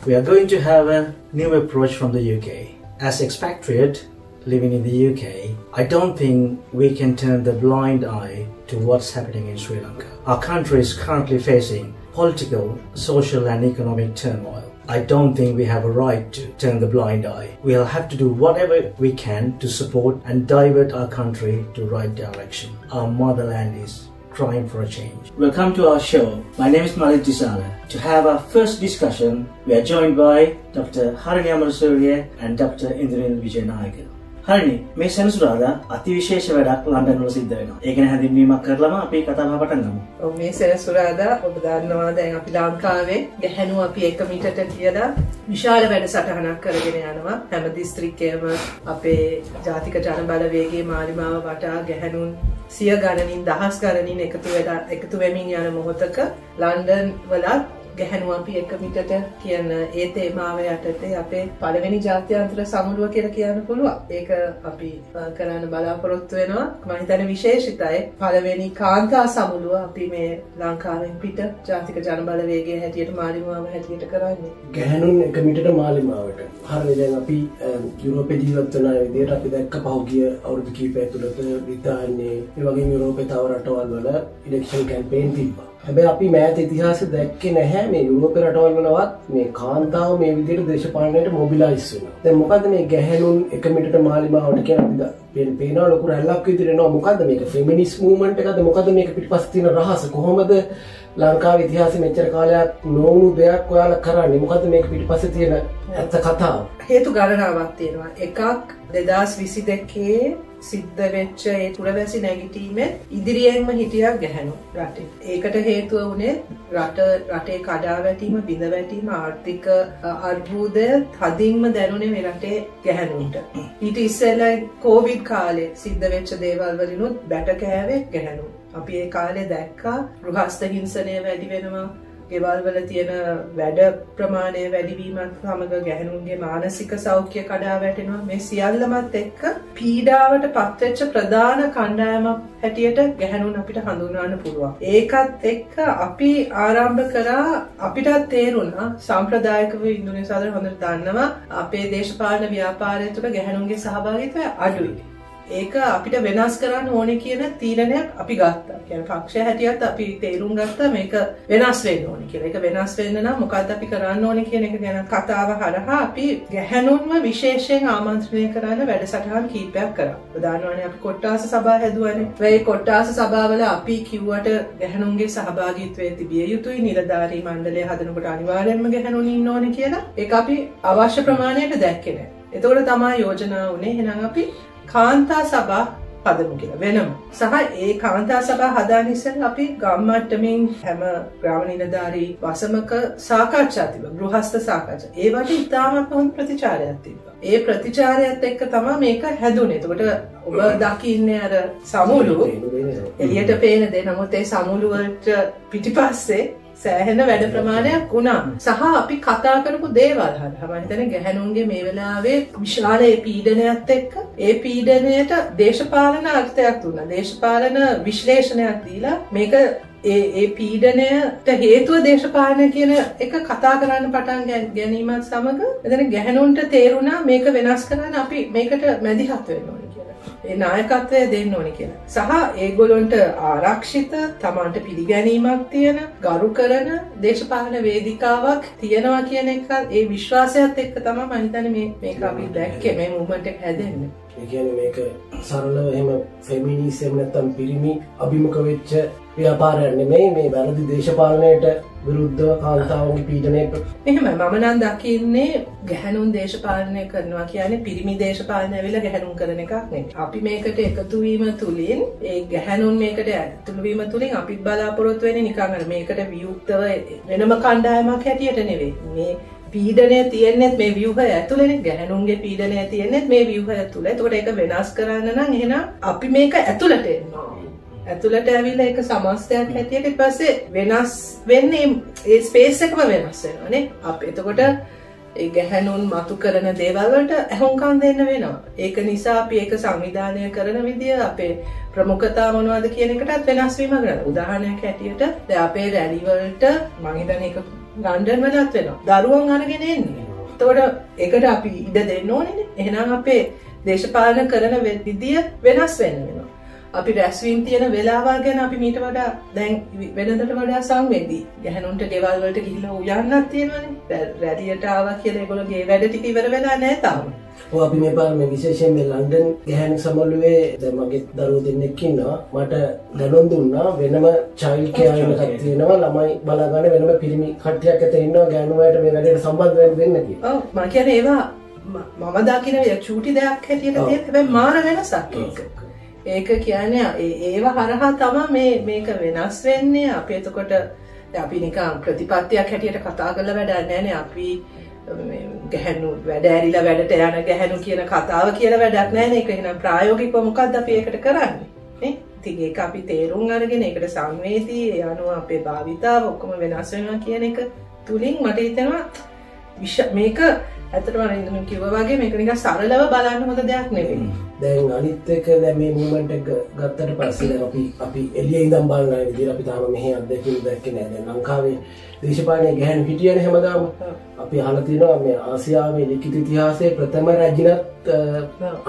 We are going to have a new approach from the UK. As expatriate living in the UK, I don't think we can turn the blind eye to what's happening in Sri Lanka. Our country is currently facing political, social and economic turmoil. I don't think we have a right to turn the blind eye. We'll have to do whatever we can to support and divert our country to right direction. Our motherland is crying for a change. Welcome to our show. My name is Malik Disala. To have our first discussion, we are joined by Dr. Harini Amarasuriya and Dr. Indranil Vijayanayaka. හරිනේ මේ සෙනසුරාදා අතිවිශේෂ වැඩක් London වල සිද්ධ වෙනවා. ඒක ගැන හැඳින්වීමක් කරලාම අපි කතාව පටන් ගමු. ඔව් මේ සෙනසුරාදා ඔබ දන්නවා දැන් අපි ලංකාවේ ගැහැණු අපි 1 මීටරට කියලා විශාල වැඩසටහනක් කරගෙන යනවා. හැම දිස්ත්‍රික්කයේම අපේ ජාතික ජනබලවේගයේ මාලිමාව වටා ගැහැණුන් සිය ගණනින් දහස් ගණනින් එකතු වෙමින් යන මොහොතක ලන්ඩන් වලත් ගැහැණු අපි 1 මීටරට කියන ඒ තේමාව යටතේ අපේ පළවෙනි ජාත්‍යන්තර සමුළුව කියලා කියන්න පුළුවන්. ඒක අපි කරන්න බලාපොරොත්තු වෙනවා. මම හිතන්නේ විශේෂිතයි පළවෙනි කාන්තා සමුළුව අපි මේ ලංකාවෙන් පිට ජාතික ජනබලවේගයේ හැටියට මාලිමාව හැටියට කරන්නේ. ගැහැණුන් 1 මීටර මාලිමාවට. හරිනේ දැන් අපි යුරෝපයේ ජීවත් වෙන විදිහට අපි දැක්ක පහුගිය අවුරුදු කිහිපයක් තුළත බ්‍රිතාන්‍යයේ ඒ වගේම යුරෝපයේ තව රටවල් වල ඉලෙක්ෂන් කැම්පේන් තිබ්බා. හැබැයි අපි මෑත ඉතිහාසය දැක්කේ නැහැ මේ යුරෝපේ රටවල් වලවත් මේ කාන්තාව මේ විදිහට දේශපාලනයට මොබිලයිස් වෙනවා. දැන් මොකද්ද මේ ගැහැණුන් 1 මීටර මාලිමාවට කියන අපි පේනවා ලොකු රැල්ලක් විදිහට එනවා. මොකද්ද මේක ෆෙමිනිස්ට් මූවමන්ට් එකද? මොකද්ද මේක පිටිපස්සේ තියෙන රහස? කොහොමද ලංකාවේ ඉතිහාසයේ මෙච්චර කාලයක් නොවුණු දෙයක් ඔයාලා කරන්නේ? මොකද්ද මේක පිටිපස්සේ තියෙන ඇත්ත කතාව? හේතු ගණනාවක් තියෙනවා. එකක් 2022 සිද්ධ වෙච්ච ඒ පුරවැසි නැගිටීමේ ඉදිරියෙන්ම හිටියා ගැහැණු රටේ. ඒකට හේතුව වුණේ රටේ කඩාවැටීම, බිඳවැටීම, ආර්ථික අර්බුදය තදින්ම දැනුනේ මේ රටේ ගැහැණුන්ට. ඊට ඉස්සෙල්ලා කොවිඩ් කාලේ සිද්ධ වෙච්ච දේවල් වලිනුත් බැට කෑවේ ගැහැණු. අපි ඒ කාලේ දැක්කා ගෘහස්ත හිංසනය වැඩි වෙනවා. ගෙවල් වල තියෙන වැඩ ප්‍රමාණය වැඩි වීමත් සමග ගැහැණුන්ගේ මානසික සෞඛ්‍ය කඩා වැටෙනවා. මේ සියල්ලමත් එක්ක පීඩාවට පත්වෙච්ච ප්‍රධාන කණ්ඩායමක් හැටියට ගැහැණුන් අපිට හඳුන්වන්න පුළුවන්. ඒකත් එක්ක අපි ආරම්භ කරා අපිටත් තේරුණා සම්ප්‍රදායිකව ඉන්දුනීසියාවේ හොඳට දන්නවා අපේ දේශපාලන ව්‍යාපාරය තුළ ගැහැණුන්ගේ සහභාගීත්වය අඩුයි. ඒක අපිට වෙනස් කරන්න ඕනේ කියන තීරණයක් අපි ගත්තා. කියන්නේ පක්ෂය හැටියට අපි තේරුම් ගත්තා මේක වෙනස් වෙන්න ඕනේ කියලා. ඒක වෙනස් වෙන්න නම් මොකද්ද අපි කරන්න ඕනේ කියන එක ගැන කතාව හරහා අපි ගැහැණුන්ව විශේෂයෙන් ආමන්ත්‍රණය කරන්න වැඩසටහන් කීපයක් කරා. උදාහරණයක් අපි කොට්ටාස සභා හැදුවානේ. මේ කොට්ටාස සභාවල අපි කිව්වට ගැහැණුන්ගේ සහභාගීත්වය තිබිය යුතුයි. නිලධාරී මණ්ඩලය හදනකොට අනිවාර්යයෙන්ම ගැහැණුන් ඉන්න ඕනේ කියලා. ඒක අපි අවශ්‍ය ප්‍රමාණයට දැක්කේ නැහැ. එතකොට තමයි යෝජනා වුණේ එහෙනම් අපි කාන්තා සභා හදමු කියලා වෙනම. සහ ඒ කාන්තා සභා හදාගෙන ඉස්සෙල්ලා අපි ගම් මට්ටමින් හැම ග්‍රාම නිලධාරී වසමක සාකච්ඡා තිබුණා. ගෘහස්ත සාකච්ඡා. ඒ වගේ ඉතාමත් හොඳ ප්‍රතිචාරයක් තිබ්බා. ඒ ප්‍රතිචාරයත් එක්ක තමයි මේක හැදුනේ. එතකොට ඔබ දකින්නේ අර සමුළු එළියට පේන දේ. නමුත් ඒ සමුළු වලට පිටිපස්සේ සෑහෙන වැඩ ප්‍රමාණයක් වුණා. සහ අපි කතා කරපු දේවල් හරහා මම හිතන්නේ ගැහැණුන්ගේ මේ වෙලාවේ විශාල පීඩනයත් එක්ක ඒ පීඩනයට දේශපාලන අර්ථයක් දුන්නා. දේශපාලන විශ්ලේෂණයක් දීලා මේක ඒ පීඩනයට හේතුව දේශපාලනය කියන එක කතා කරන්න පටන් ගැනීමත් සමග එතන ගැහැණුන්ට තේරුණා මේක වෙනස් කරන්න අපි මේකට මැදිහත් වෙන්න ඕනේ කියලා. ඒ නායකත්වය දෙන්න ඕනේ කියලා. සහ ඒගොල්ලොන්ට ආරක්ෂිත, තමන්ට පිළිගැනීමක් තියෙන, ගරු කරන දේශපාලන වේදිකාවක් තියෙනවා කියන එක ඒ විශ්වාසයත් එක්ක තමයි මම හිතන්නේ මේක අපි දැක්කේ මේ මූවමන්ට් එක හැදෙන්නේ. ඒ කියන්නේ මේක සරලව එහෙම ෆෙමිනිසම් නැත්නම් පිරිමි අභිමුඛ වෙච්ච ව්‍යාපාරයක් නෙමෙයි මේ වැරදි දේශපාලනයට විරුද්ධව කාන්තාවන්ගේ පීඩනය. එහෙමයි මම නම් දකින්නේ ගැහැණුන් දේශපාලනය කරනවා කියන්නේ පිරිමි දේශපාලනය ඇවිල්ලා ගැහැණුන් කරන එකක් නෙමෙයි. අපි මේකට එකතු වීම තුලින් ඒ ගැහැණුන් මේකට ඇතුළු වීම තුලින් අපිත් බලාපොරොත්තු වෙන්නේ නිකන් අර මේකට වියුක්තව වෙනම කණ්ඩායමක් හැටියට නෙවෙයි. මේ පීඩනය තියෙන්නේ මේ ව්‍යුහය ඇතුළේනේ. ගැහැණුන්ගේ පීඩනය තියෙන්නේ මේ ව්‍යුහය ඇතුළ. ඒකට ඒක වෙනස් කරන්න නම් එහෙනම් අපි මේක ඇතුළට එන්න ඕනේ. ඇතුළට ඇවිල්ලා ඒක සමස්තයක් හැටියට ඊට පස්සේ වෙනස් වෙන්නේ ඒ ස්පේස් එකම වෙනස් වෙනවානේ. අපි එතකොට ඒ ගැහැණුන් මතු කරන දේවල් වලට අහුම්කම් දෙන්න වෙනවා. ඒක නිසා අපි ඒක සංවිධානය කරන විදිය අපේ ප්‍රමුඛතාව මොනවද කියන එකටත් වෙනස් වීමක් කරනවා. උදාහරණයක් හැටියට දැන් අපේ රැලි වලට මම හිතන්නේ ඒක ලන්ඩන් වලත් වෙනවා. දරුවන් අරගෙන එන්නේ. එතකොට ඒකට අපි ඉඩ දෙන්න ඕනේනේ. එහෙනම් අපේ දේශපාලන කරන විදිය වෙනස් වෙන්න වෙනවා. අපි රැස්වීම් තියෙන වෙලාවල් ගැන අපි මීට වඩා දැන් වෙනදට වඩා සංවේදී. ගැහණුන්ට ගෙවල් වලට ගිහිල්ලා උයන්නක් තියෙනවානේ. රැලියට ආවා කියලා ඒගොල්ලෝ ගේ වැඩ ටික ඉවර වෙලා නැහැ තාම. ඔව් අපි මේ පාර මේ විශේෂයෙන් මේ ලන්ඩන් ගැහණු සමළුවේ දැන් මගේ දරුවෝ දෙන්නෙක් ඉන්නවා. මට දැනුම් දුන්නා වෙනම චයිල්ඩ් කෙයාර් එකක් තියෙනවා. ළමයි බලා ගන්න වෙනම පිරිමි කට්ටියක් ඇතර ඉන්නවා ගැහණුවාට මේ වැඩේට සම්බන්ධ වෙන්න කියලා. ඔව් මම කියන්නේ ඒවා මම දකින්න චූටි දෙයක් හැටියට තියෙන හැබැයි මාන වෙනසක් ඒක. ඒක කියන්නේ ඒව හරහා තමයි මේක වෙනස් වෙන්නේ. අපි එතකොට අපි නිකන් ප්‍රතිපත්තියක් හැටියට කතා කරලා වැඩක් නැහැනේ. අපි ගැහණු වැඩ ඇරිලා වැඩට යන ගැහණු කියන කතාව කියලා වැඩක් නැහැනේ. ඒක එහෙනම් ප්‍රායෝගිකව මොකද්ද අපි ඒකට කරන්නේ නේ? ඉතින් ඒක අපි තේරුම් අරගෙන ඒකට සංවේදී ඒ අනුව අපේ භාවිතාව ඔක්කොම වෙනස් වෙනවා කියන එක තුලින් මට හිතෙනවා මේක ඇත්තටම අරින්දම කිව්වා වගේ මේක නිකන් සරලව බලන්න හොඳ දෙයක් නෙවෙයි. දැන් අනිත් එක දැන් මේ මූවමන්ට් එක ගත්තට පස්සේ දැන් අපි එළියේ ඉඳන් බලන විදිහට අපි තාම මෙහි අත්දැකීම් දැක්කේ නැහැ. දැන් ලංකාවේ දේශපාලනයේ ගැහණු හිටියනේ හැමදාම. අපි අහලා තියෙනවා මේ ආසියාවේ ලිඛිත ඉතිහාසයේ ප්‍රථම රජිනත්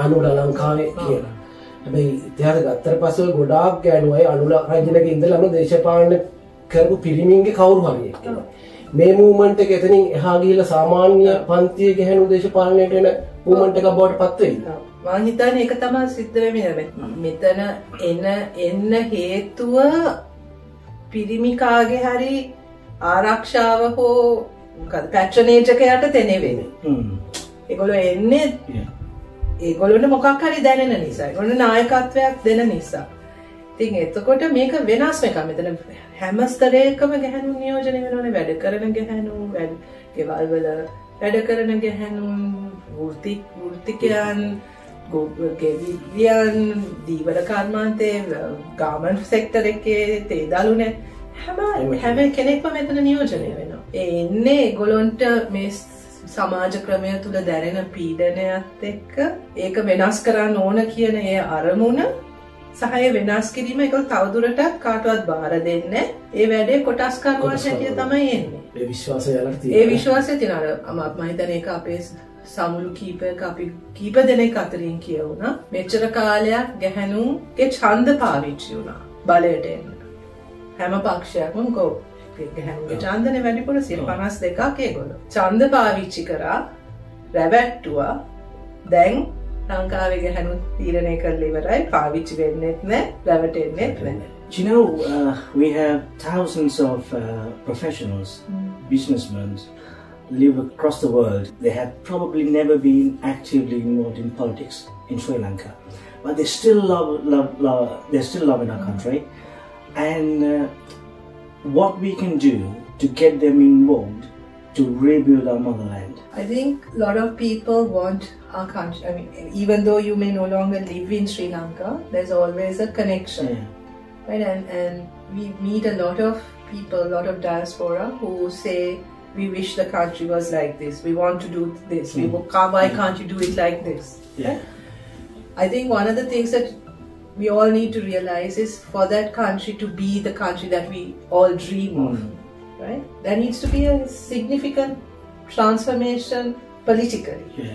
අනුර ලංකාවේ කියලා. හැබැයි ඉතිහාස ගත්තට පස්සේ ගොඩාක් ගැහණු අය අනුර රජිනක ඉඳලාම දේශපාලන කරපු පිරිමින්ගේ කවුරු හරි එක්කලා. මේ මූවමන්ට් එක එතනින් එහා ගිහිල්ලා සාමාන්‍ය පන්තියේ ගැහණු දේශපාලනයට එන මූවමන්ට් එකක් බවට පත් වෙයි. මම හිතන්නේ ඒක තමයි සිද්ධ වෙන්නේ. මෙතන එන්න හේතුව පිරිමි කාගේ හරි ආරක්ෂාව හෝ මොකද පැට්‍රනේජ් එක යටතේ නෙවෙයි. ඒගොල්ලෝ එන්නේ ඒගොල්ලොන්ට මොකක් හරි දැනෙන නිසා. ඒගොල්ලෝ නායකත්වයක් දෙන නිසා. ඉතින් එතකොට මේක වෙනස් එකක්. මෙතන හැම ස්තරයකම ගැහණු නියෝජනය වෙනවනේ. වැඩ කරන ගැහණු, ගෙවල් වල වැඩ කරන ගැහණු, වෘත්තිකයන්, ගෙවිලියන්, දීවර කර්මාන්තේ, ගාමන්ට් සෙක්ටර් එකේ තේදලුනේ හැම කෙනෙක්ම මෙතන නියෝජනය වෙනවා. ඒ එන්නේ ඒගොල්ලන්ට මේ සමාජ ක්‍රමය තුල දැනෙන පීඩනයත් එක්ක ඒක වෙනස් කරන්න ඕන කියන ඒ අරමුණ සහය වෙනස් කිරීම ඒක තවදුරටත් කාටවත් බාර දෙන්නේ. ඒ වැඩේ කොටස්කරුවන් හැටියට තමයි එන්නේ. ඒ විශ්වාසය යලට තියෙනවා. ඒ විශ්වාසය තියෙනවා. මම හිතන්නේ ඒක අපේ සමුළු කීපයක අපි කීප දෙනෙක් අතරින් කියවුණා. මෙච්චර කාලයක් ගැහණුන්ගේ ඡන්ද පාවිච්චි වුණා බලයට එන්න. හැම පක්ෂයක්ම මොකෝ ගැහණුන්ගේ ඡන්දනේ වැඩිපුර 52ක් ඒගොල්ලෝ. ඡන්ද පාවිච්චි කරා රැවැට්ටුවා. දැන් ලංකාවේ ගැහණු තීරණය කරලා ඉවරයි. පාවිච්චි වෙන්නෙත් නැහැ, රැවටෙන්නෙත් නැහැ. Do you know, we have thousands of professionals, businessmen, live across the world. They have probably never been actively involved in politics in Sri Lanka, but they still they still love in our country. And what we can do to get them involved to rebuild our motherland. I think a lot of people want our country. I mean, even though you may no longer live in Sri Lanka, there's always a connection. Yeah. Right? And we meet a lot of people, a lot of diaspora who say, we wish the country was like this. We want to do this. Why can't you do it like this? Yeah. Right? I think one of the things that we all need to realize is for that country to be the country that we all dream of, right? There needs to be a significant transformation politically,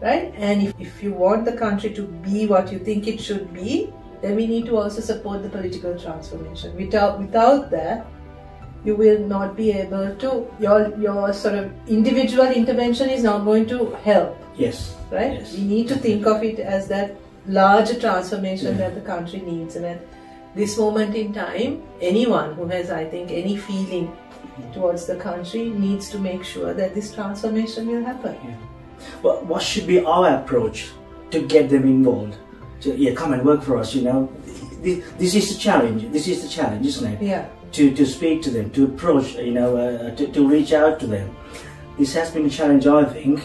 right? And if you want the country to be what you think it should be, then we need to also support the political transformation. Without that, you will not be able to, your sort of individual intervention is not going to help. Yes. Right? Yes. We need to think of it as that larger transformation that the country needs. And at this moment in time, anyone who has, I think, any feeling towards the country needs to make sure that this transformation will happen. Yeah. Well, what should be our approach to get them involved? To, come and work for us, you know. This is the challenge. This is the challenge, isn't it? Yeah. To speak to them, to approach, you know, to reach out to them. This has been a challenge, I think,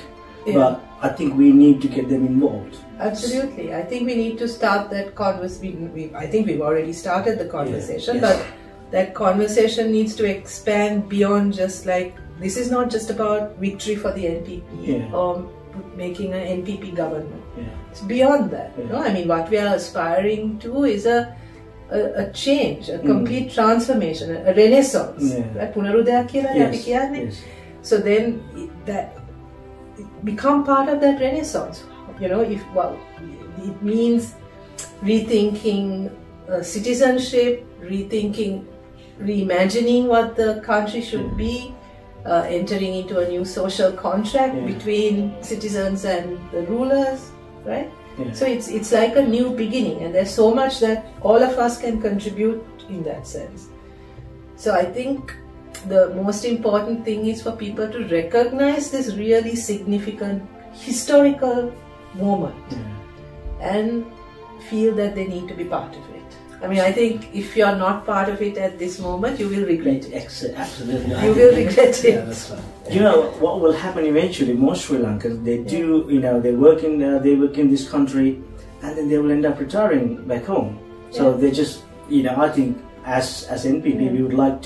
but I think we need to get them involved. Absolutely. I think we need to start that conversation. I think we've already started the conversation, Yes. but that conversation needs to expand beyond just like, this is not just about victory for the NPP or making an NPP government. It's beyond that. You know? I mean, what we are aspiring to is a a change, a complete transformation, a renaissance. Right? Punarudaya කියලා අපි කියන්නේ. So then that become part of that renaissance. You know, it means rethinking citizenship, reimagining what the country should be, entering into a new social contract between citizens and the rulers, right? So it's like a new beginning, and there's so much that all of us can contribute in that sense. So I think the most important thing is for people to recognize this really significant historical moment and feel that they need to be part of it. I mean, I think if you're not part of it at this moment, you will regret it. Absolutely. You will regret it. Yeah, that's right. You know what will happen eventually? Most Sri Lankans, they do, you know, they work in this country, and then they will end up retiring back home. So they just, you know, I think as NPP, we'd like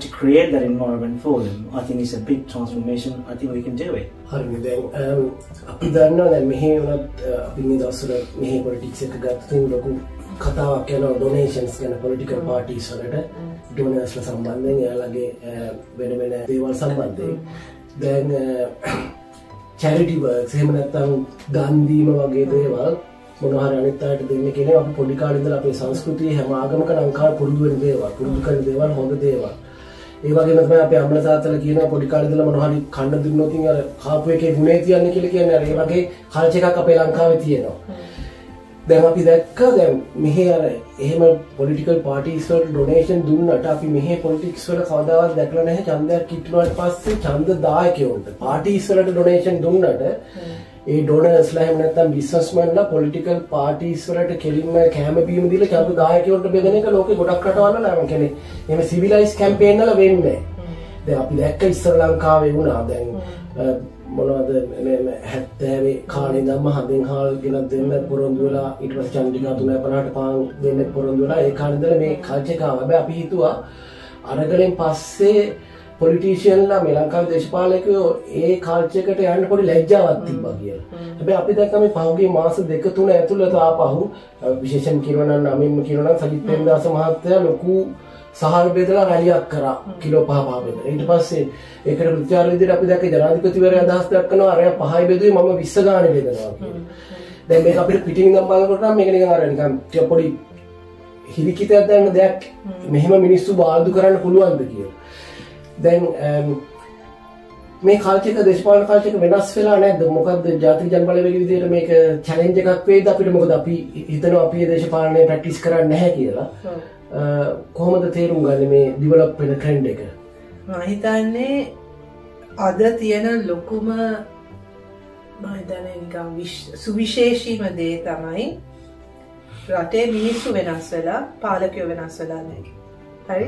to create that environment for them. I think it's a big transformation. I think we can do it. හරිනේ දැන් අපි දන්නවා දැන් මෙහි උනත් අපි මේ දවස්වල මෙහි පොලිටික්ස් එක ගත්තොත් ලොකු කතාවක් යනවා ඩොනේෂන්ස් ගැන පොලිටිකල් පාර්ටිස් වලට ඩොනර්ස්ලා සම්බන්ධයෙන් එයාලගේ වෙන වෙන දේවල් සම්බන්ධයෙන් දැන් චැරිටි වර්ක්ස් එහෙම නැත්නම් දන් දීම වගේ දේවල් මොනවා හරි අනිත් අයට දෙන්න කියන්නේ අපි පොඩි කාලේ ඉඳලා අපේ සංස්කෘතියේ හැම ආගමක ලංකාවේ පුරුදු වෙන දේවල් පුරුදු කරන දේවල් හොඳ දේවල් ඒ වගේම තමයි අපේ අම්ල තාත්තලා කියනවා පොඩි කාලේ ඉඳලා මොනවා හරි කන්න දුන්නොත් ඉතින් අර කාපු එකේ ගුණේ තියන්නේ කියලා කියන්නේ අර ඒ වගේ කල්චර් එකක් අපේ ලංකාවේ තියෙනවා දැන් අපි දැක්කා දැන් මෙහි අර එහෙම පොලිටිකල් පාර්ටිස් වලට ඩොනේෂන් දුන්නට අපි මෙහි පොලිටික්ස් වල කවදාවත් දැකලා නැහැ ඡන්දයක් කිට්ටුවාට පස්සේ ඡන්ද දායකයෝන්ට පාර්ටිස් වලට ඩොනේෂන් දුන්නට ඒ ඩොනර්ස්ලා එහෙම නැත්නම් බිස්නස්මන්ලා පොලිටිකල් පාර්ටිස් වලට කෙලින්ම කැම බීම දීලා ඡන්ද දායකයෝන්ට බෙදෙන එක ලෝකේ ගොඩක් රටවල් වල මම කියන්නේ එහෙම සිවිලයිස් කැම්පේන් වල වෙන්නේ දැන් අපි දැක්ක ඉස්සර ලංකාවේ වුණා දැන් මොනවද මේ 70 කාලේ ඉඳන්ම හඳින් හාල් ගෙනත් දෙන්න පොරොන්දු වෙලා ඊට පස්සේ චන්දිකා 350ට පාන් දෙන්න පොරොන්දු වෙලා ඒ කාලේ ඉඳලා මේ කල්චර් එක ආවා. හැබැයි අපි හිතුවා අරගලෙන් පස්සේ පොලිටිෂියන්ලා මේ ලංකාවේ දේශපාලකයෝ ඒ කල්චර් එකට යන්න පොඩි ලැජ්ජාවක් තිබ්බා කියලා. හැබැයි අපි දැක්ක මේ පහුගිය මාස 2-3 ඇතුළත ආපහු විශේෂයෙන් කියනවා නම් නමින්ම කියනවා නම් සජිත් පෙරේදාස මහත්තයා ලොකු සහල් බෙදලා රැලියක් කරා කිලෝ 5 බෙදලා. ඊට පස්සේ ඒකට ප්‍රතිචාර විදිහට අපි දැක්ක ජනාධිපතිවරයා අදහස් දක්වනවා අරයා 5යි බෙදුවේ මම 20 ගානේ බෙදනවා කියලා. දැන් මේක අපිට පිටින් ඉඳන් බලනකොට නම් මේක නිකන් අර නිකන් පොඩි හිරිකිතයක් දැනන දෙයක් මෙහෙම මිනිස්සු බාල්දු කරන්න පුළුවන්ද කියලා. දැන් මේ කල්චර් එක දේශපාලන කල්චර් එක වෙනස් වෙලා නැද්ද? මොකද්ද ජාතික ජනබලවේග විදිහට මේක චැලෙන්ජ් එකක් වේද අපිට? මොකද අපි හිතනවා අපි මේ දේශපාලනය ප්‍රැක්ටිස් කරන්නේ නැහැ කියලා. කොහොමද තේරුම් ගන්නේ මේ ඩිවලොප් වෙන ට්‍රෙන්ඩ් එක? මම හිතන්නේ අද තියෙන ලොකුම මම හිතන්නේ නිකන් සුවිශේෂීම දේ තමයි රටේ මිනිස්සු වෙනස් වෙලා පාලකයෝ වෙනස් වෙලා නැහැ. හරි?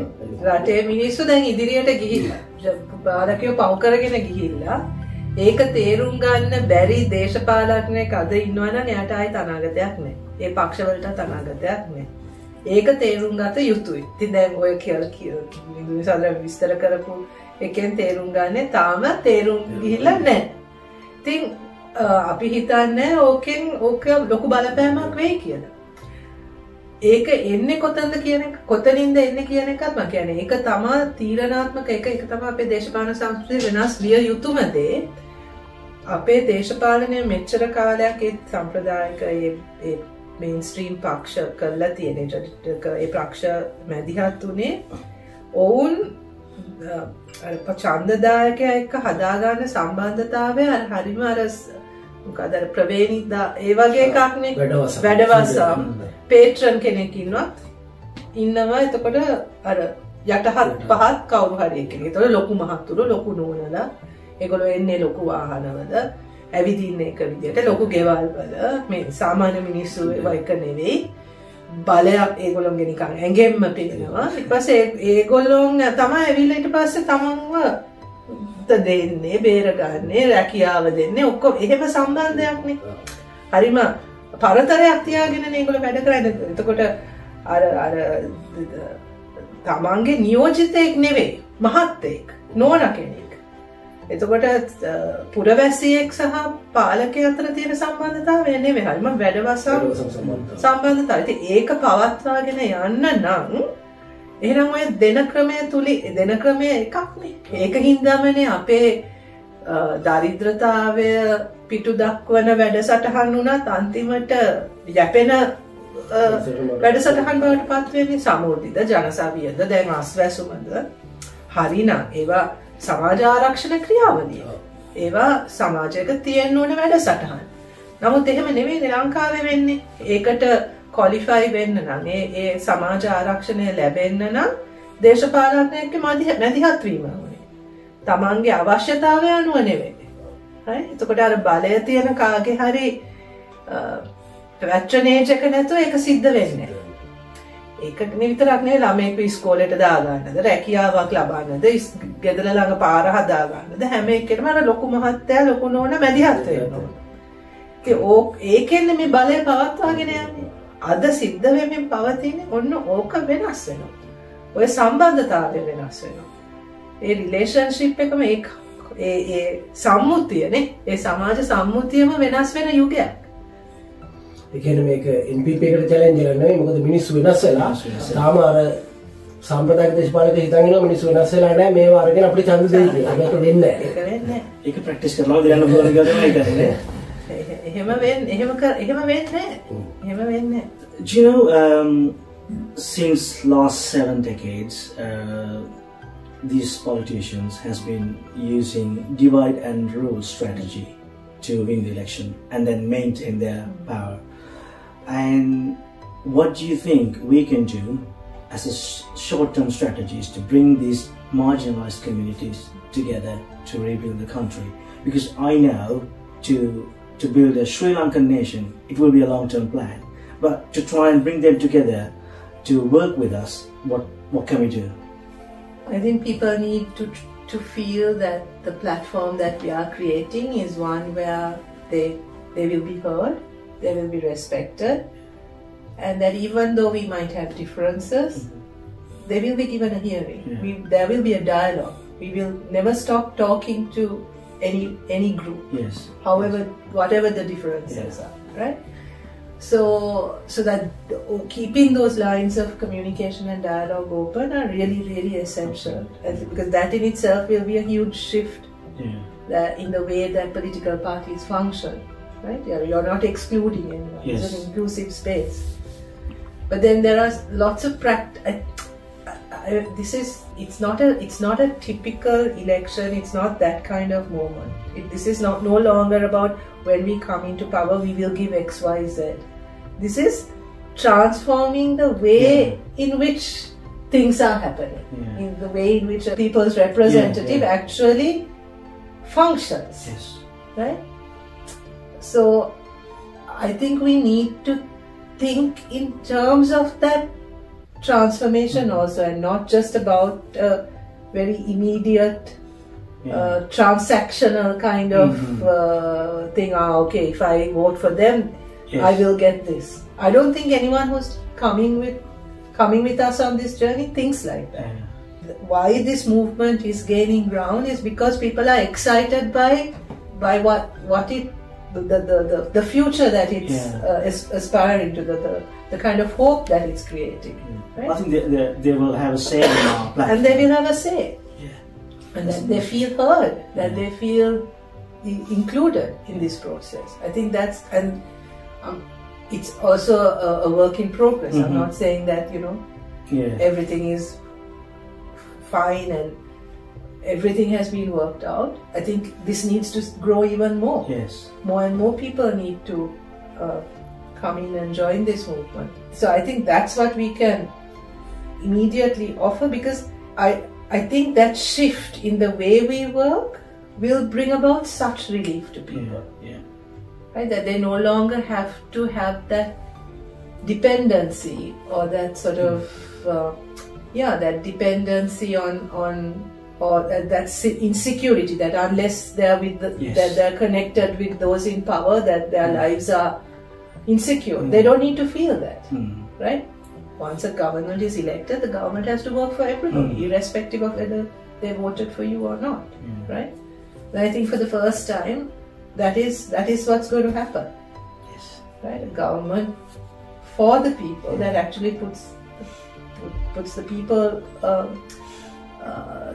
රටේ මිනිස්සු දැන් ඉදිරියට ගිහිල්ලා පාලකයෝ පව් කරගෙන ගිහිල්ලා ඒක තේරුම් ගන්න බැරි දේශපාලඥයෙක් අද ඉන්නවනම් එයාට ආයෙත් අනාගතයක් නැහැ. ඒ පක්ෂවලට අනාගතයක් නැහැ. ඒක තේරුම් ගත යුතුයි. ඉතින් දැන් ඔය කියලා විස්තර කරපු එකෙන් තේරුම් ගන්නේ තාම තේරුම් ගිහිල්ලා නැහැ. ඉතින් අපි හිතන්නේ ඕක ලොකු බලපෑමක් වෙයි කියලා. ඒක එන්නේ කොතනද කියන එක කොතනින්ද එන්නේ කියන එකත් මම කියන්නේ ඒක තමයි තීරණාත්මක ඒක තමයි අපේ දේශපාලන සංස්කෘතිය වෙනස් විය යුතුම දේ. අපේ දේශපාලනය මෙච්චර කාලයක් ඒ සම්ප්‍රදායික ඒ මේන්ස්ට්‍රීම් පක්ෂ කරලා තියෙන ඒ පක්ෂ මැදිහත් උනේ ඔවුන් ඡන්දදායකයා එක්ක හදාගන්න සම්බන්ධතාවය හරිම අර මොකද අර ප්‍රවේණිකා ඒ වගේ එකක් නේ වැඩවසම් පේට්‍රන් කෙනෙක් ඉන්නවා එතකොට අර යටහත් පහත් කවුරු හරි කෙනෙක්. ඒතකොට ලොකු මහත්තුරු ලොකු නෝනලා ඒගොල්ලෝ එන්නේ ලොකු වාහනවල ඇවිදින්න එක විදියට ලොකු ගෙවල් වල මේ සාමාන්‍ය මිනිස්සු එක නෙවෙයි බලයක් ඒගොල්ලෝගේ නිකන් ඇඟෙම්ම පේනවා. ඊට පස්සේ ඒගොල්ලෝන් තමයි ඇවිල්ලා ඊට පස්සේ තමන්ව දෙන්නේ බේරගන්නේ රැකියාව දෙන්නේ ඔක්කොම එහෙම සම්බන්ධයක් නේ. හරිම පරතරයක් තියාගෙන මේගොල්ලෝ වැඩ කරන්නේ. එතකොට අර තමන්ගේ නියෝජිතයෙක් නෙවෙයි මහත්තයෙක් නෝන කෙනෙක්. එතකොට පුරවැසියෙක් සහ පාලකයෙක් අතර තියෙන සම්බන්ධතාවය නෙවෙයි. හරිම වැඩවසම් සම්බන්ධතාවය. ඉතින් ඒක පවත්වාගෙන යන්න නම් එහෙනම් ඔය දෙන ක්‍රමය එකක් නේ. ඒකින්දමනේ අපේ දරිද්‍රතාවය පිටු දක්වන වැඩසටහන් උනත් අන්තිමට යැපෙන වැඩසටහන් බවට පත් වෙන්නේ සමෘද්ධිද ජනසවියද දැන් අස්වැසුමද හරිනම් ඒවා සමාජ ආරක්ෂණ ක්‍රියාවලිය. ඒවා සමාජයක තියෙන්න ඕන වැඩසටහන්. නමුත් එහෙම නෙවෙයි ලංකාවේ වෙන්නේ. ඒකට ක්වොලිෆයි වෙන්න නම් ඒ සමාජ ආරක්ෂණය ලැබෙන්න නම් දේශපාලනඥයෙක්ගේ මැදිහත් වීම ඕනේ. තමන්ගේ අවශ්‍යතාවය අනුව නෙවෙයි. හරි? එතකොට අර බලය තියෙන කාගේ හරි පැට්‍රනේජ් එක නැතුව ඒක සිද්ධ වෙන්නේ නැහැ. ඒක විතරක් නෙවෙයි ළමයෙක්ව ඉස්කෝලේට දාගන්නද රැකියාවක් ලබන්නද ගෙදර ළඟ පාර හදාගන්නද හැම එකෙම අර ලොකු මහත්තයා ලොකු නෝනා මැදිහත් වෙනවා. ඒකෙන් මේ බලය පවත්වාගෙන යන්නේ. අද සිද්ධ වෙමින් පවතින්නේ ඔන්න ඕක වෙනස් වෙනවා. ඔය සම්බන්ධතාවය වෙනස් වෙනවා. ඒ රිලේෂන්ෂිප් එකම ඒ සම්මුතියනේ ඒ සමාජ සම්මුතියම වෙනස් වෙන යුගයක්. ඒ කියන්නේ මේක NPP එකට චැලෙන්ජ් එකක් නෙවෙයි මොකද මිනිස්සු වෙනස් වෙලා තාම අර සම්ප්‍රදායික දේශපාලක හිතන් ඉන්නවා මිනිස්සු වෙනස් වෙලා නැහැ මේවා අරගෙන අපිට ඡන්ද දෙයි කියලා. ඒක වෙන්නේ නැහැ. ඒක වෙන්නේ නැහැ. ඒක ප්‍රැක්ටිස් කරනවා දෙන්න පුළුවන් කියලා තමයි කරන්නේ. එහෙම වෙන්නේ නැහැ. Do you know, since last 7 decades, these politicians has been using divide and rule strategy to win the election and then maintain their power. And what do you think we can do as a short-term strategies to bring these marginalized communities together to rebuild the country? Because I know to build a Sri Lankan nation, it will be a long-term plan. But to try and bring them together to work with us, what can we do? I think people need to feel that the platform that we are creating is one where they will be heard, they will be respected, and that even though we might have differences, they will be given a hearing. There will be a dialogue. We will never stop talking to any group. Yes. However, whatever the differences are, right? So that keeping those lines of communication and dialogue open are really, really essential. Because that in itself will be a huge shift in the way that political parties function. Right? You're not excluding anyone. Yes. It's an inclusive space. But then there are lots of it's not a typical election. It's not that kind of moment. This is no longer about when we come into power we will give X, Y, Z. This is transforming the way in which things are happening, in the way in which a people's representative actually functions. Yes. Right? So I think we need to think in terms of that transformation also, and not just about a very immediate transactional kind of thing. Okay, if I vote for them, I will get this. I don't think anyone who's coming with us on this journey thinks like that. Why this movement is gaining ground is because people are excited by what it the future that it's aspiring to, the kind of hope that it's creating. Right? I think they will have a say in our platform. And they will have a say. And that they feel heard, that they feel included in this process. I think that's, and it's also a work in progress. I'm not saying that, everything is fine and everything has been worked out. I think this needs to grow even more. Yes. More and more people need to come in and join this movement. So I think that's what we can immediately offer, because I think that shift in the way we work will bring about such relief to people. Right? That they no longer have to have that dependency or that sort of that dependency on or that insecurity that unless they are that they're connected with those in power, that their lives are insecure. They don't need to feel that, right? Once a government is elected, the government has to work for everybody, irrespective of whether they voted for you or not, right? And I think for the first time, that is what's going to happen. Yes. Right? A government for the people that actually puts the people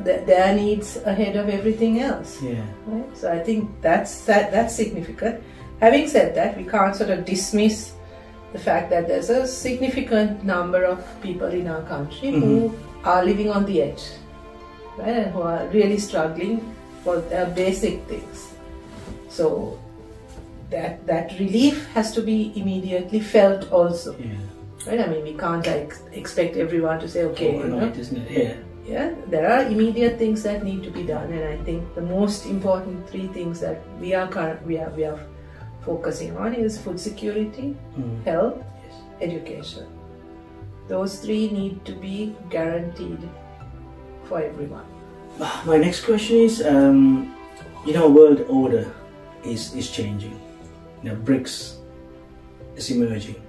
their needs ahead of everything else. Yeah. Right? So I think that's significant. Having said that, we can't sort of dismiss the fact that there's a significant number of people in our country who are living on the edge, right, and who are really struggling for their basic things. So that relief has to be immediately felt also. Yeah. Right? I mean, we can't expect everyone to say, okay, Overnight, isn't it? Yeah. Yeah, there are immediate things that need to be done, and I think the most important three things that we are focusing on is food security, health, education. Those three need to be guaranteed for everyone. My next question is, world order is changing. BRICS is emerging.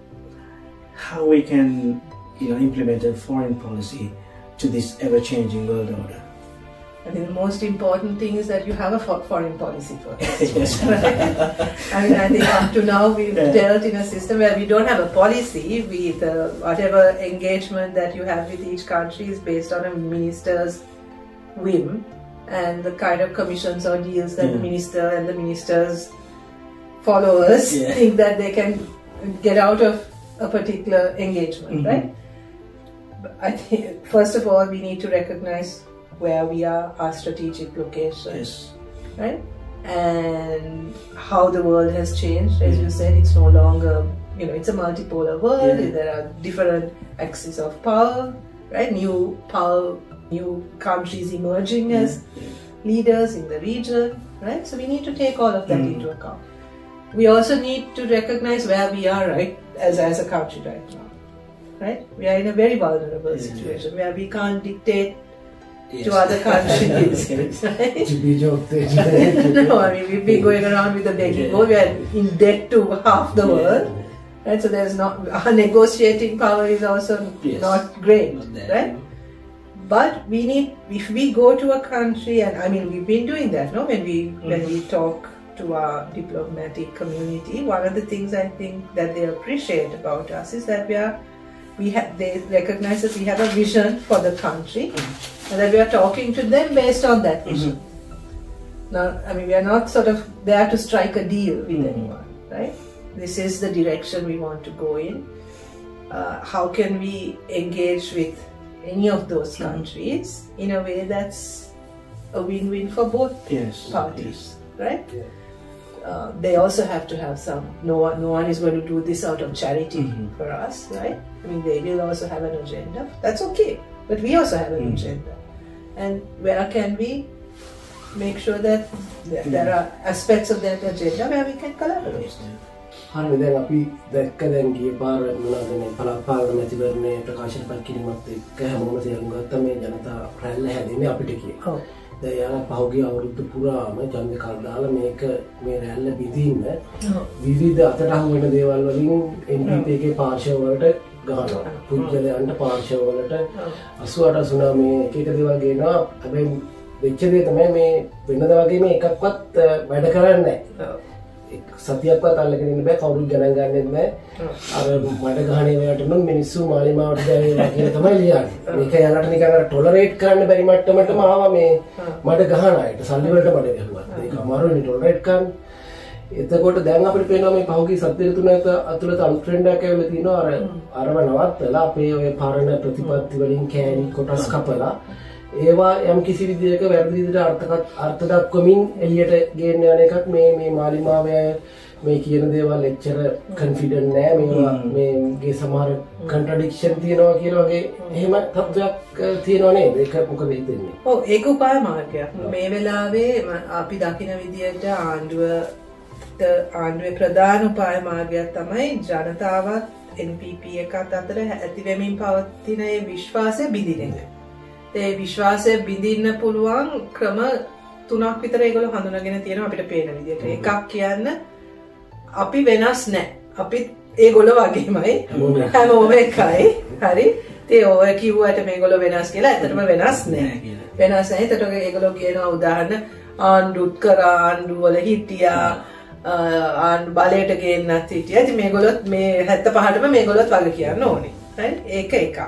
How we can, implement a foreign policy to this ever-changing world order? I think the most important thing is that you have a foreign policy first. Yes. I mean, I think up to now we've dealt in a system where we don't have a policy. Whatever engagement that you have with each country is based on a minister's whim and the kind of commissions or deals that the minister and the minister's followers think that they can get out of a particular engagement, right? But I think, first of all, we need to recognize where we are, our strategic locations, right? And how the world has changed. As you said, it's no longer, it's a multipolar world. There are different axes of power, right? New countries emerging as leaders in the region, right? So we need to take all of that into account. We also need to recognize where we are, right, as a country right now, right? We are in a very vulnerable situation where we can't dictate to other countries, right? No, I mean, we've been going around with the begging bowl. We are in debt to half the world, right? So there's our negotiating power is also not great, right? But if we go to a country, and I mean, we've been doing that, no? When we talk to our diplomatic community, one of the things I think that they appreciate about us is that they recognize that we have a vision for the country and that we are talking to them based on that vision. Now, I mean, we are not sort of there to strike a deal with anyone, right? This is the direction we want to go in. How can we engage with any of those countries in a way that's a win-win for both parties, right? They also have to have no one is going to do this out of charity for us, right? I mean, they will also have an agenda. That's okay, but we also have an agenda. And where can we make sure that there are aspects of that agenda where we can collaborate? හරි දැන් අපි දැක්ක දැන් ගිය පාර මොනවද මේ පළාපාලන මැතිවරණයේ ප්‍රකාශන පත් කිරීමත් එක්ක හැමෝම තේරුම් ගත්තා මේ ජනතා රැල්ල හැදෙන්නේ අපිට කියලා. දැන් යාලා පහුගිය අවුරුදු පුරාම ඡන්ද කල් දාලා මේ රැල්ල බිඳින්න විවිධ අතට අහු වෙන දේවල් වලින් NPP එකේ පාර්ශව වලට ගහනවා. පුද්ගලයන්ට පාර්ශව වලට 88 මේ එක එක දේවල් ගේනවා. හැබැයි වෙච්ච දේ තමයි මේ වෙනදා වගේ මේ එකක්වත් වැඩ කරන්නේ නැහැ. සතියක්වත් අල්ලගෙන ඉන්න බෑ කවුරුත් ගණන් ගන්නෙත් නෑ අර මඩ ගහනේ වලට නම් මිනිස්සු මාලිමාවට දැවෙලා කියලා තමයි ලියන්නේ මේක යාලට නිකන් අර ටොලරේට් කරන්න බැරි මට්ටමටම ආවා මේ මඩ ගහන අයට සල්ලි වලට මඩ ගැහුවා ඒක අමාරුනේ ටොලරේට් කරන්න එතකොට දැන් අපිට පේනවා මේ පහුගිය සතිය තුනක අතුලත අන්ට්‍රෙන්ඩ් එකක් ඇවිල්ලා තිනවා අරව නවත්තලා අපේ ඔය පරණ ප්‍රතිපත්ති වලින් කෑලි කොටස් කපලා ඒවා යම් කිසි විදියක වැරදි විදිහට අර්ථ දක්වමින් එළියට ගේන්න යන එකක් මේ මාලිමාවේ මේ කියන දේවල් එච්චර කන්ෆිඩන්ට් නෑ මේවා මේගේ සමහර කන්ට්‍රඩික්ෂන් තියෙනවා කියලා වගේ එහෙම තත්ත්වයක් තියෙනවා නේද ඒක මොකද හිතෙන්නේ ඔව් ඒක උපාය මාර්ගයක් මේ වෙලාවේ අපි දකින විදියට ආණ්ඩුවේ ප්‍රධාන උපාය මාර්ගයක් තමයි ජනතාවත් NPP එකත් අතර ඇති වෙමින් පවතින ඒ විශ්වාසය බිඳින එක ඒ විශ්වාසය බිඳින්න පුළුවන් ක්‍රම තුනක් විතර ඒගොල්ලෝ හඳුනාගෙන තියෙනවා අපිට පේන විදිහට. එකක් කියන්න අපි වෙනස් නැහැ. අපි ඒගොල්ලෝ වගේමයි. හැමෝම එකයි. හරි. ඒ ඔය කිව්වට මේගොල්ලෝ වෙනස් කියලා ඇත්තටම වෙනස් නැහැ. වෙනස් නැහැ. ඒකට ඒගොල්ලෝ කියනවා උදාහරණ ආණ්ඩුත් කරා ආණ්ඩුවල හිටියා ආණ්ඩු බලයට ගේන්නත් හිටියා. ඉතින් මේගොල්ලොත් මේ 75ටම මේගොල්ලොත් වගේ කියන්න ඕනේ. හරි ඒක එකක්.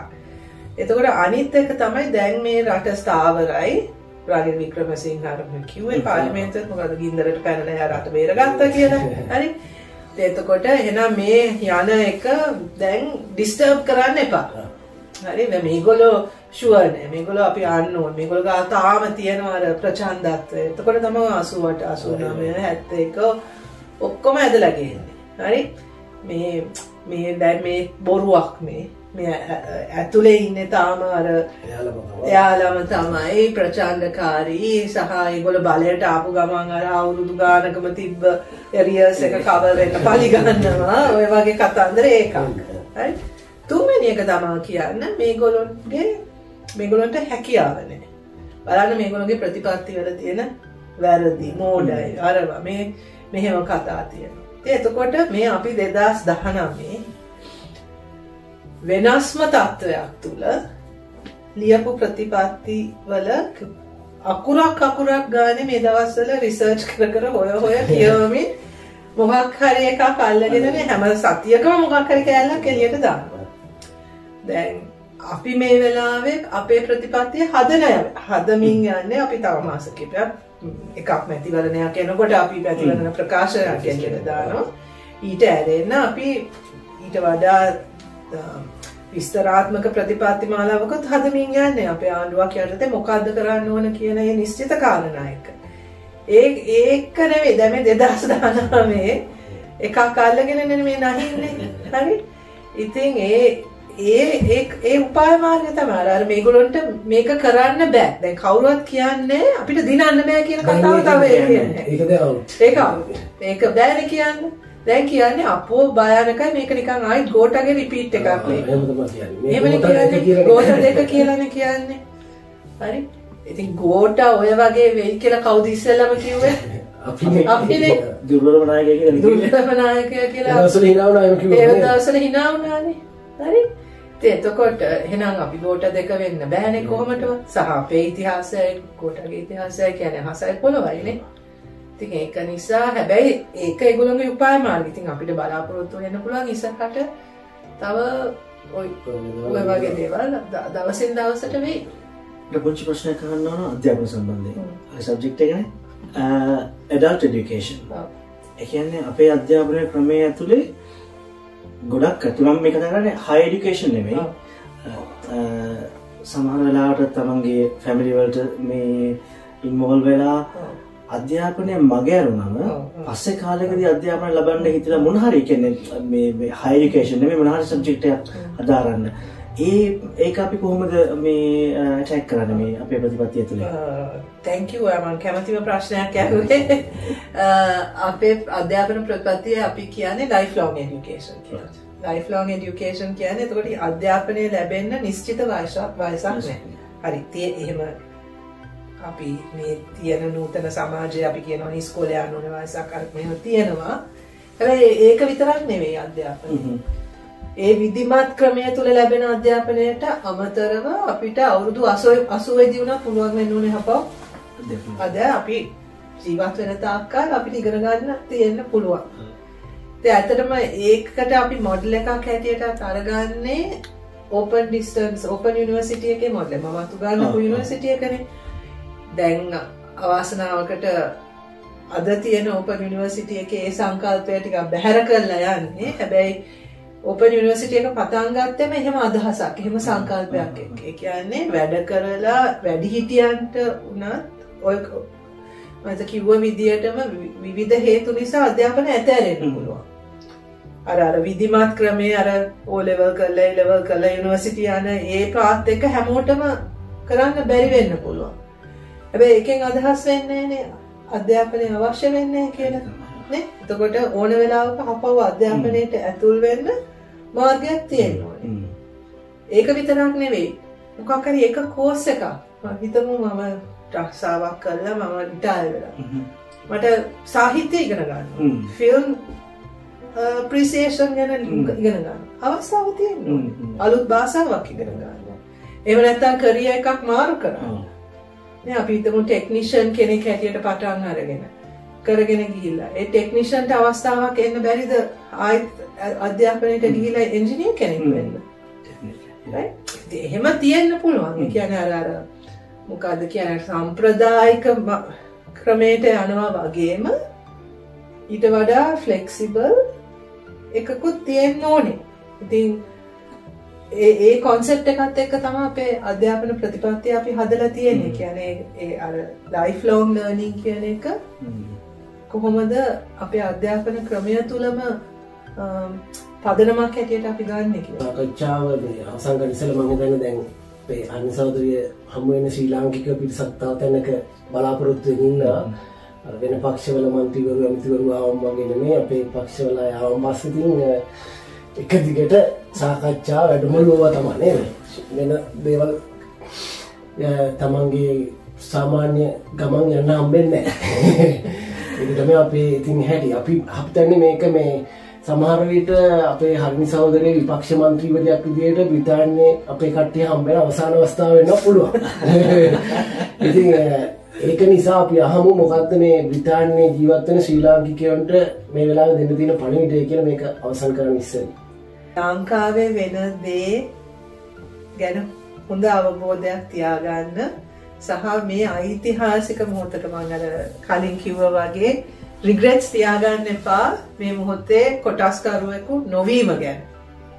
එතකොට අනිත් එක තමයි දැන් මේ රට ස්ථාවරයි රනිල් වික්‍රමසිංහ ආරම්භ කිව්වේ පාර්ලිමේන්තුවේ මොකද ගින්දරට පැනලා එයා රට බේරගත්තා කියලා. හරි. එතකොට එහෙනම් මේ යන එක දැන් ඩිස්ටර්බ් කරන්න එපා. හරි මේගොල්ලෝ ෂුවර් නෑ. මේගොල්ලෝ අපි අන්න ඕන. මේගොල්ලෝ ගාව තාම තියෙනවා අර ප්‍රචණ්ඩත්වය. එතකොට තමයි 88 89 71 ඔක්කොම ඇදලා ගියන්නේ. හරි මේ දැන් මේ බොරුවක් මේ ඇතුලේ ඉන්නේ තාම අර එයාලම තමයි ප්‍රචණ්ඩකාරී සහ ඒගොල්ලෝ බලයට ආපු ගමන් අර අවුරුදු ගානකම තිබ්බ එරියර්ස් එක කවර් වෙන්න පලි ගන්නවා ඔය වගේ කතන්දර ඒකක්. හරි තුන්වෙනි එක තමයි කියන්න මේගොල්ලන්ට හැකියාව නැහැ. බලන්න මේගොල්ලෝගේ ප්‍රතිපත්ති වල තියෙන වැරදි මෝඩයි අරවා මෙහෙම කතා තියෙනවා. එතකොට මේ අපි 2019 වෙනස්ම තත්ත්වයක් තුල ලියපු ප්‍රතිපත්ති වල අකුරක් ගානේ මේ දවස්වල රිසර්ච් කර හොය කියවමින් මොකක් හරි එකක් අල්ලගෙන මේ හැම සතියකම මොකක් හරි කෑල්ලක් එළියට දානවා. දැන් අපි මේ වෙලාවේ අපේ ප්‍රතිපත්තිය හදමින් යන්නේ අපි තව මාස කිහිපයක් එකක් මැතිවරණයක් එනකොට අපි මැතිවරණ ප්‍රකාශනයක් එළියට දානවා. ඊට ඇරෙන්න අපි ඊට වඩා විස්තරාත්මක ප්‍රතිපත්ති මාලාවකත් හදමින් යන්නේ. අපේ ආණ්ඩුවක් යටතේ මොකද්ද කරන්න ඕන කියන ඒ නිශ්චිත කාරණා එක. ඒක නෙවෙයි දැන් මේ 2019 එකක් අල්ලගෙන නෙමෙයි නැහින්නේ. හරි? ඉතින් ඒ උපාය මාර්ගය තමයි අර මේගොල්ලන්ට මේක කරන්න බෑ. දැන් කවුරුවත් කියන්නේ අපිට දිනන්න බෑ කියන කතාව තමයි කියන්නේ. ඒක බෑනේ කියන්නේ. දැන් කියන්නේ අපෝ භයානකයි මේක නිකන් ආයි ගෝටාගේ රිපීට් එකක් නේ. එහෙමනේ කියන්නේ ගෝටා දෙක කියලානේ කියන්නේ. හරි. ඉතින් ගෝටා ඔය වගේ වෙයි කියලා කවුද ඉස්සෙල්ලාම කිව්වේ? අපිනේ දුර්වලම නායකයා කියලා. දවසල hina වුණා එහෙම කිව්වා. ඒ දවසල hina වුණානේ. හරි. එතකොට එහෙනම් අපි ගෝටා දෙක වෙන්න බෑනේ කොහොමදවත්. සහ අපේ ඉතිහාසයයි ගෝටාගේ ඉතිහාසයයි කියන්නේ හසයි පොළොවයිනේ. ඉතින් ඒක නිසා හැබැයි ඒක ඒගොල්ලෝගේ උපාය මාර්ගය. ඉතින් අපිට බලාපොරොත්තු වෙන්න පුළුවන් ඉස්සරහට තව ඔය වගේ දේවල් දවසින් දවසට වෙයි. පොඩි ප්‍රශ්නයක් අහන්න ඕන අධ්‍යාපන සම්බන්ධයෙන්. අර සබ්ජෙක්ට් එකනේ adult education. ඒ කියන්නේ අපේ අධ්‍යාපන ක්‍රමයේ ඇතුලේ ගොඩක් මම මේක කරන්නේ high education නෙමෙයි. සමහර වෙලාවට තමන්ගේ family වලට මේ involve වෙලා අධ්‍යාපනය මගහැරුණම පස්සේ කාලෙකදී අධ්‍යාපනය ලබන්න හිතලා මොන හරි කියන්නේ මේ high education නෙමෙයි මොන හරි සබ්ජෙක්ට් එකක් හදාරන්න. ඒක අපි කොහොමද මේ attack කරන්නේ මේ අපේ ප්‍රතිපත්තිය ඇතුලේ? thank you මම කැමතිම ප්‍රශ්නයක් අහුවේ. අපේ අධ්‍යාපන ප්‍රතිපත්තිය අපි කියන්නේ lifelong education කියලා. lifelong education කියන්නේ එතකොට අධ්‍යාපනය ලැබෙන්න නිශ්චිත වයසක් නැහැ. හරි. එහෙම අපි මේ තියෙන නූතන සමාජයේ අපි කියනවා ඉස්කෝලේ යන්න ඕන වයසක් අර මෙහෙම තියෙනවා. හැබැයි ඒක විතරක් නෙවෙයි අධ්‍යාපනය. ඒ විධිමත් ක්‍රමය තුල ලැබෙන අධ්‍යාපනයට අමතරව අපිට අවුරුදු 80 දී වුණත් පුළුවන් වෙන්න ඕනේ හපව. අද අපි ජීවත් වෙන තාක්කල් අපිට ඉගෙන ගන්න තියෙන්න පුළුවන්. ඉතින් ඇත්තටම ඒකට අපි මොඩල් එකක් හැටියට අරගන්නේ open distance open university එකේ මොඩල්. මම අතු ගන්නපු යුනිවර්සිටි එකනේ. දැන් අවාසනාවකට අද තියෙන open university එකේ ඒ සංකල්පය ටිකක් බැහැර කරලා යන්නේ. හැබැයි open university එක පටන් ගත්තෙම එහෙම අදහසක්, එහෙම සංකල්පයක් එක්ක. ඒ කියන්නේ වැඩ කරලා වැඩිහිටියන්ට උනත් ඔය මම කිව්ව විදියටම විවිධ හේතු නිසා අධ්‍යාපනය ඇතැරෙන්න පුළුවන්. අර විධිමත් ක්‍රමයේ අර O level කරලා A level කරලා යුනිවර්සිටි යන ඒ පාත් එක හැමෝටම කරන්න බැරි වෙන්න පුළුවන්. හැබැයි එකෙන් අදහස් වෙන්නේ නේ අධ්‍යාපනය අවශ්‍ය වෙන්නේ කියලා නේ. එතකොට ඕන වෙලාවක අපව අධ්‍යාපනයට ඇතුල් වෙන්න මාර්ගයක් තියෙනවා. ඒක විතරක් නෙවෙයි. මොකක් හරි එක කෝස් එකක්. මම හිතමු මම රක්ෂාවක් කරලා මම රිටයර් වෙලා. මට සාහිත්‍ය ඉගෙන ගන්න. ෆිල්ම් අප්‍රීසියේෂන් ගැන ඉගෙන ගන්න. අවස්ථාව තියෙනවා. අලුත් භාෂාවක් ඉගෙන ගන්න. එහෙම නැත්නම් කැරියර් එකක් මාරු කරන්න. නේ අපි හිතමු ටෙක්නිෂියන් කෙනෙක් හැටියට පටන් අරගෙන කරගෙන ගිහිල්ලා ඒ ටෙක්නිෂියන්ට අවස්ථාවක් එන්න බැරිද ආයෙත් අධ්‍යාපනයට ගිහිල්ලා එන්ජිනියර් කෙනෙක් වෙන්න right එහෙම තියෙන්න පුළුවන් ඒ කියන්නේ අර මොකද්ද කියන්නේ සම්ප්‍රදායික ක්‍රමයට යනවා වගේම ඊට වඩා ෆ්ලෙක්සිබල් එකකුත් තියෙන්න ඕනේ ඉතින් ඒ කොන්සෙප්ට් එකත් එක්ක තමයි අපේ අධ්‍යාපන ප්‍රතිපත්තිය අපි හදලා තියෙන්නේ. කියන්නේ ඒ අර ලයිෆ් ලොන්ග් ලර්නින් කියන එක කොහොමද අපේ අධ්‍යාපන ක්‍රමය තුලම පදනමක් හැටියට අපි ගන්න කියලා. සාකච්ඡාව මේ අවසන් කරන ඉස්සෙල්ලා මම හිතන්නේ දැන් අපේ අනිත් සහෝදරිය හමු වෙන ශ්‍රී ලාංකික පිරිසක් තවතැනක බලාපොරොත්තු වෙමින් ඉන්නවා. අර වෙන පක්ෂවල මන්ත්‍රීවරු ඇමතිවරු ආවම වගේ නෙමෙයි අපේ පක්ෂවල ආවම පස්සේ ඉතින් එක දිගට සාකච්ඡා වැඩමුළුව තමයි නේද වෙන දේවල් තමන්ගේ සාමාන්‍ය ගමන් යන්න හම්බෙන්නේ නැහැ ඒක තමයි අපේ ඉතින් හැටි අපි හිතන්නේ මේක මේ සමහර විට අපේ හරිනි සහෝදරයේ විපක්ෂ මන්ත්‍රීවරයෙක් විදියට බ්‍රිතාන්‍යයේ අපේ කට්ටිය හම්බෙන අවසාන අවස්ථාව වෙන්න පුළුවන් ඉතින් ඒක නිසා අපි අහමු මොකද්ද මේ බ්‍රිතාන්‍යයේ ජීවත් වෙන ශ්‍රී ලාංකිකයන්ට මේ වෙලාවේ දෙන්න තියෙන පණිවිඩය කියලා මේක අවසන් කරන්න ඉස්සෙල්ලා ලංකාවේ වෙන දේ ගැන හොඳ අවබෝධයක් තියාගන්න සහ මේ ඓතිහාසික මොහොතට මම අර කලින් කිව්වා වගේ රිග්‍රෙට්ස් තියාගන්න එපා මේ මොහොතේ කොටස්කරුවෙකු නොවීම ගැන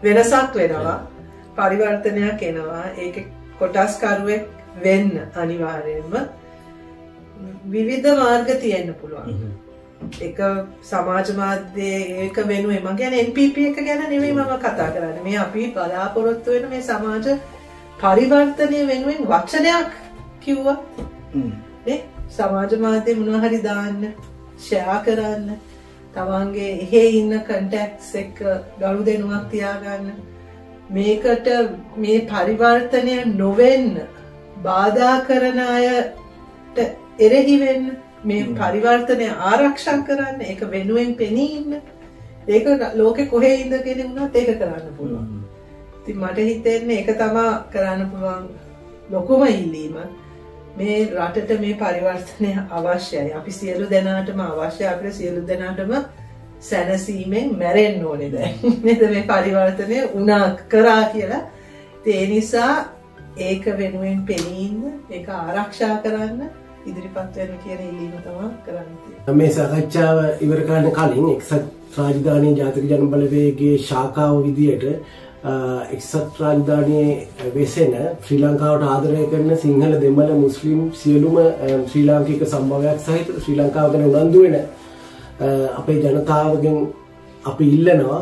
වෙනසක් වෙනවා පරිවර්තනයක් එනවා ඒකේ කොටස්කරුවෙක් වෙන්න අනිවාර්යයෙන්ම විවිධ මාර්ග තියෙන්න පුළුවන් එක සමාජ මාධ්‍යයේ ඒක වෙනුවෙන් මම කියන්නේ NPP එක ගැන නෙවෙයි මම කතා කරන්නේ මේ අපි බලාපොරොත්තු වෙන මේ සමාජ පරිවර්තනය වෙනුවෙන් වචනයක් කිව්වා නේ සමාජ මාධ්‍යයේ මොනවා හරි දාන්න ෂෙයා කරන්න තමන්ගේ එහෙ ඉන්න කන්ටැක්ට්ස් එක්ක ගනුදෙනුවක් තියාගන්න මේකට මේ පරිවර්තනය නොවෙන්න බාධා කරන අයට එරෙහි වෙන්න මේ පරිවර්තනය ආරක්ෂා කරන්න ඒක වෙනුවෙන් පෙනී ඉන්න ඒක ලෝකේ කොහේ ඉඳගෙන වුණත් ඒක කරන්න පුළුවන්. ඉතින් මට හිතෙන්නේ ඒක තමයි කරන්න පුළුවන් ලොකුම ඉල්ලීම. මේ රටට මේ පරිවර්තනය අවශ්‍යයි. අපි සියලු දෙනාටම අවශ්‍යයි. අපිට සියලු දෙනාටම සැනසීමෙන් මැරෙන්න ඕනේ දැන්. නේද මේ පරිවර්තනය වුණා කරා කියලා. ඒ නිසා ඒක වෙනුවෙන් පෙනී ඉන්න ඒක ආරක්ෂා කරන්න ඉදිරිපත් වෙන කියන ඉල්ලීම තමයි කරන්නේ. මේ සාකච්ඡාව ඉවර කරන්න කලින් එක්සත් රාජධානී ජාතික ජනබලවේගයේ ශාඛාව විදියට එක්සත් රාජධානියේ වෙසෙන ශ්‍රී ලංකාවට ආදරය කරන සිංහල දෙමළ මුස්ලිම් සියලුම ශ්‍රී ලාංකික සම්භවයක් සහිත ශ්‍රී ලංකාව ගැන උනන්දු වෙන අපේ ජනතාවගෙන් අපි ඉල්ලනවා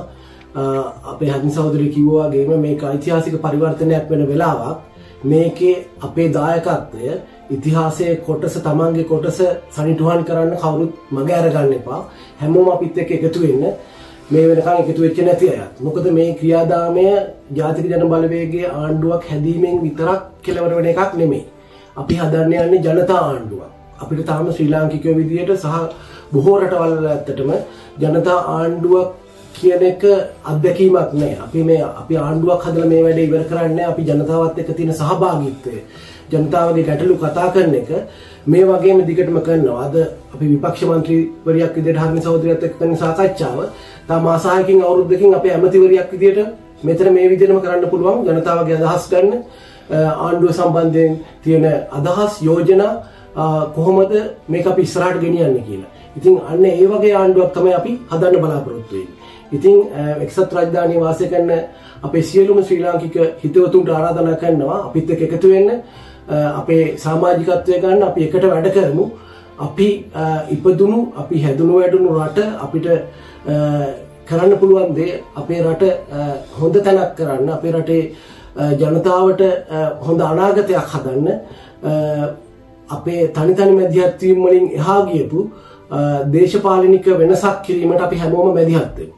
අපේ හදින් සහෝදරය කිව්වා වගේම මේක ඓතිහාසික පරිවර්තනයක් වෙන වෙලාවක් මේකේ අපේ දායකත්වය ඉතිහාසයේ කොටස තමන්ගේ කොටස සනිටුහන් කරන්න කවුරුත් මග අරගන්න එපා හැමෝම අපිත් එක්ක එකතු වෙන්න මේ වෙනකන් එකතු වෙච්ච නැති අය. මොකද මේ ක්‍රියාදාමය ජාතික ජන බලවේගයේ ආණ්ඩුවක් හැදීමෙන් විතරක් කෙලවර වෙන එකක් නෙමෙයි. අපි හදන්න යන්නේ ජනතා ආණ්ඩුවක්. අපිට තාම ශ්‍රී ලාංකිකයෝ විදියට සහ බොහෝ රටවල් වල ඇත්තටම ජනතා ආණ්ඩුවක් කියන එක අත්දැකීමක් නෑ. අපි ආණ්ඩුවක් හදලා මේ වැඩේ ඉවර කරන්නේ අපි ජනතාවත් එක්ක තියෙන සහභාගීත්වය. ජනතාවගේ ගැටලු කතා කරන එක මේ වගේම දිගටම කරනවා. අද අපි විපක්ෂ මන්ත්‍රීවරියක් විදියට හරිනි සහෝදරියත් එක්ක කරන සාකච්ඡාව තා මාස 6කින් අවුරුද්දකින් අපේ ඇමතිවරියක් විදියට මෙතන මේ විදිහටම කරන්න පුළුවන්. ජනතාවගේ අදහස් ගන්න ආණ්ඩුව සම්බන්ධයෙන් තියෙන අදහස් යෝජනා කොහොමද මේක අපි ඉස්සරහට ගෙනියන්නේ කියලා. ඉතින් අන්න ඒ වගේ ආණ්ඩුවක් තමයි අපි හදන්න බලාපොරොත්තු වෙන්නේ. ඉතින් එක්සත් රාජධානියේ වාසය කරන අපේ සියලුම ශ්‍රී ලාංකික හිතවතුන්ට ආරාධනා කරනවා අපිත් එක්ක එකතු වෙන්න. අපේ සමාජිකත්වය ගන්න අපි එකට වැඩ කරමු. අපි ඉපදුණු අපි හැදුණු වැඩුණු රට අපිට කරන්න පුළුවන් දේ අපේ රට හොඳ තැනක් කරන්න අපේ රටේ ජනතාවට හොඳ අනාගතයක් හදන්න අපේ තනි මැදිහත් වීම වලින් එහා ගියපු දේශපාලනික වෙනසක් කිරීමට අපි හැමෝම මැදිහත් වෙමු.